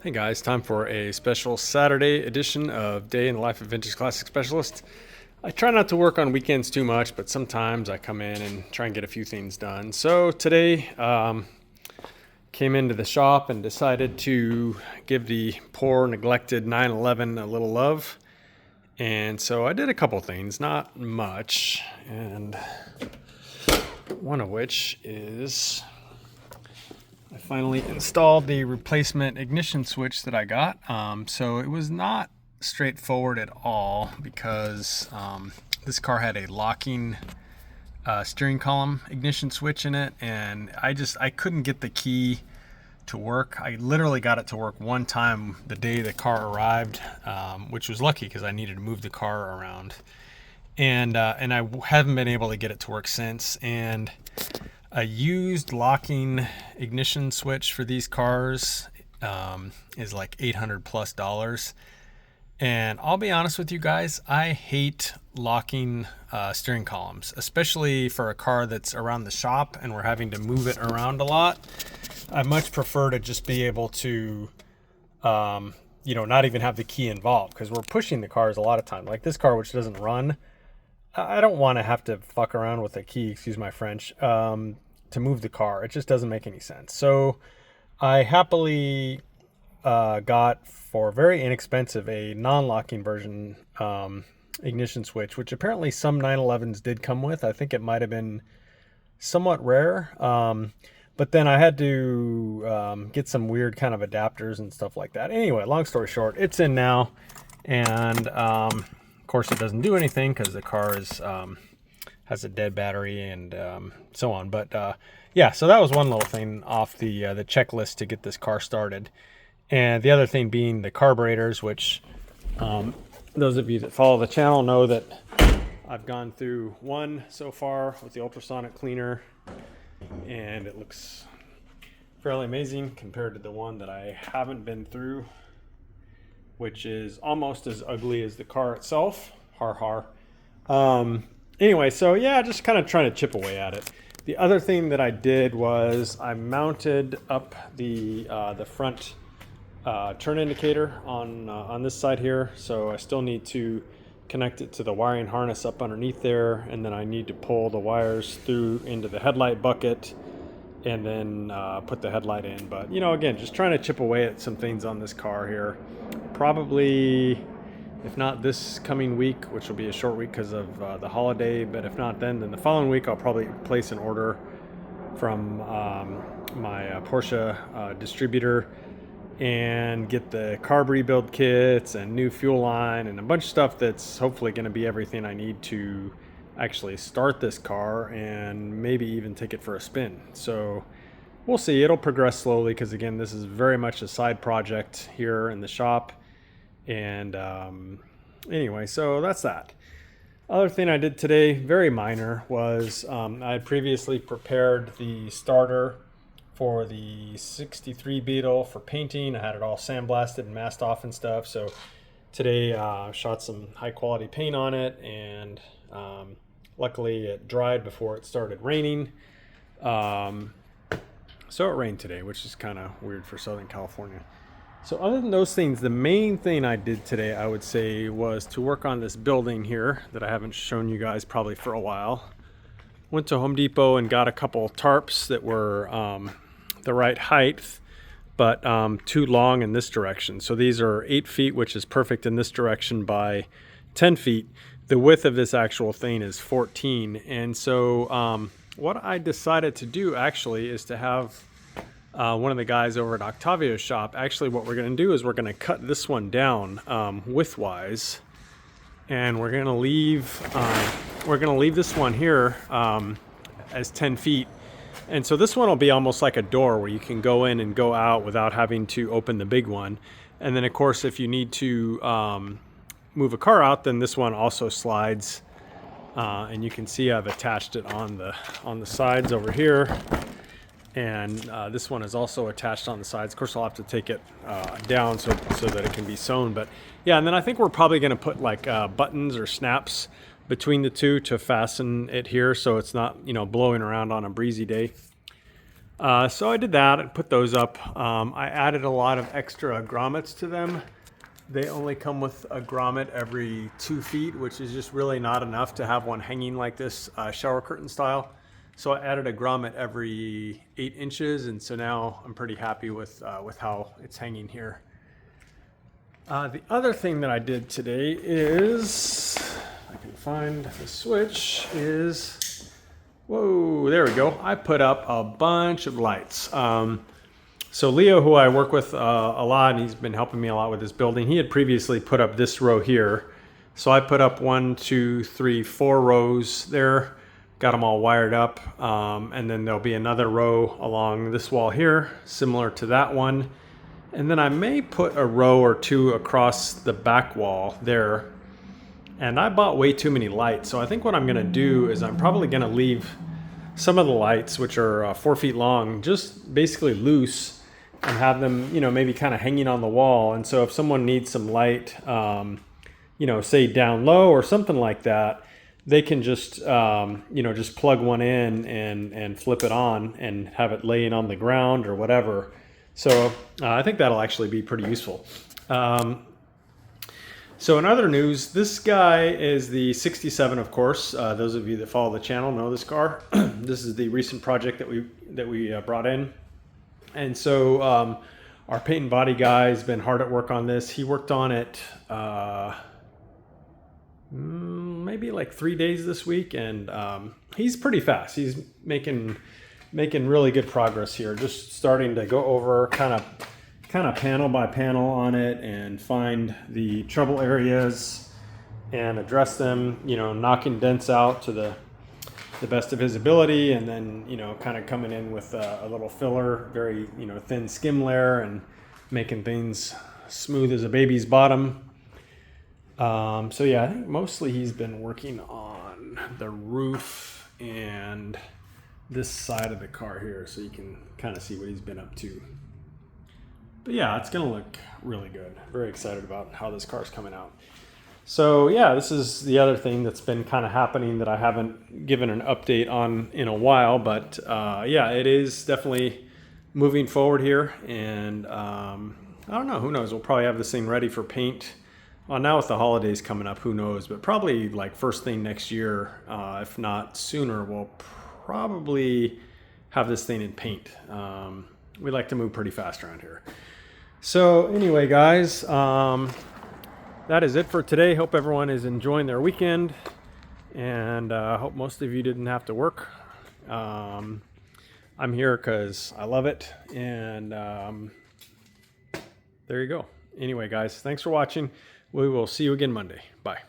Hey guys, time for a special Saturday edition of Day in the Life of Vintage Classic Specialist. I try not to work on weekends too much, but sometimes I come in and try and get a few things done. So today, came into the shop and decided to give the poor neglected 911 a little love. And so I did a couple things, not much, and one of which is I finally installed the replacement ignition switch that I got. So it was not straightforward at all because this car had a locking steering column ignition switch in it, and I couldn't get the key to work. I literally got it to work one time the day the car arrived, which was lucky because I needed to move the car around, and I haven't been able to get it to work since. And a used locking ignition switch for these cars is like $800+. And I'll be honest with you guys, I hate locking steering columns, especially for a car that's around the shop and we're having to move it around a lot. I much prefer to just be able to, not even have the key involved, because we're pushing the cars a lot of time. Like this car, which doesn't run, I don't want to have to fuck around with a key, excuse my French, to move the car. It just doesn't make any sense. So I happily got, for very inexpensive, a non-locking version ignition switch, which apparently some 911s did come with. I think it might have been somewhat rare. But then I had to get some weird kind of adapters and stuff like that. Anyway, long story short, it's in now. And of course, it doesn't do anything because the car has a dead battery and so on. But yeah, so that was one little thing off the checklist to get this car started. And the other thing being the carburetors, which those of you that follow the channel know that I've gone through one so far with the ultrasonic cleaner, and it looks fairly amazing compared to the one that I haven't been through, which is almost as ugly as the car itself. Har har. Anyway, so yeah, just kind of trying to chip away at it. The other thing that I did was I mounted up the front turn indicator on this side here. So I still need to connect it to the wiring harness up underneath there, and then I need to pull the wires through into the headlight bucket and then put the headlight in. But again, just trying to chip away at some things on this car here. Probably, if not this coming week, which will be a short week because of the holiday, but if not then the following week I'll probably place an order from my Porsche distributor and get the carb rebuild kits and new fuel line and a bunch of stuff that's hopefully going to be everything I need to actually start this car and maybe even take it for a spin. So we'll see. It'll progress slowly because, again, this is very much a side project here in the shop. And anyway, so that's that. Other thing I did today, very minor, was I had previously prepared the starter for the 63 Beetle for painting. I had it all sandblasted and masked off and stuff. So today I shot some high quality paint on it, and luckily it dried before it started raining. So it rained today, which is kind of weird for Southern California. So other than those things, the main thing I did today, I would say, was to work on this building here that I haven't shown you guys probably for a while. Went to Home Depot and got a couple tarps that were the right height, but too long in this direction. So these are 8 feet, which is perfect in this direction, by 10 feet. The width of this actual thing is 14. And so what I decided to do actually is to have one of the guys over at Octavio's shop, actually what we're going to do is we're going to cut this one down widthwise, and we're going to leave this one here as 10 feet. And so this one will be almost like a door where you can go in and go out without having to open the big one. And then of course, if you need to move a car out, then this one also slides. And you can see I've attached it on the sides over here. And this one is also attached on the sides. Of course, I'll have to take it down so that it can be sewn. But yeah, and then I think we're probably going to put like buttons or snaps between the two to fasten it here so it's not, blowing around on a breezy day. So I did that and put those up. I added a lot of extra grommets to them. They only come with a grommet every 2 feet, which is just really not enough to have one hanging like this, shower curtain style. So I added a grommet every 8 inches, and so now I'm pretty happy with how it's hanging here. The other thing that I did today is, I can find the switch, is, whoa, there we go. I put up a bunch of lights. So Leo, who I work with a lot, and he's been helping me a lot with this building, he had previously put up this row here. So I put up 1, 2, 3, 4 rows there, got them all wired up. And then there'll be another row along this wall here, similar to that one. And then I may put a row or 2 across the back wall there. And I bought way too many lights. So I think what I'm gonna do is I'm probably gonna leave some of the lights, which are 4 feet long, just basically loose, and have them, maybe kind of hanging on the wall. And so if someone needs some light, say down low or something like that, they can just, just plug one in and flip it on and have it laying on the ground or whatever. So I think that'll actually be pretty useful. So in other news, this guy is the 67, of course. Those of you that follow the channel know this car. This is the recent project that we brought in. And so our paint and body guy has been hard at work on this. He worked on it maybe like 3 days this week, and he's pretty fast. He's making really good progress here. Just starting to go over kind of panel by panel on it and find the trouble areas and address them, knocking dents out to the best of his ability, and then, kind of coming in with a little filler, very, thin skim layer, and making things smooth as a baby's bottom. So yeah, I think mostly he's been working on the roof and this side of the car here, so you can kind of see what he's been up to. But yeah, it's gonna look really good. Very excited about how this car's coming out. So yeah, this is the other thing that's been kind of happening that I haven't given an update on in a while, but yeah, it is definitely moving forward here. And I don't know, who knows? We'll probably have this thing ready for paint. Well, now with the holidays coming up, who knows? But probably like first thing next year, if not sooner, we'll probably have this thing in paint. We like to move pretty fast around here. So anyway, guys, that is it for today. Hope everyone is enjoying their weekend, and hope most of you didn't have to work. I'm here because I love it, and there you go. Anyway, guys, thanks for watching. We will see you again Monday. Bye.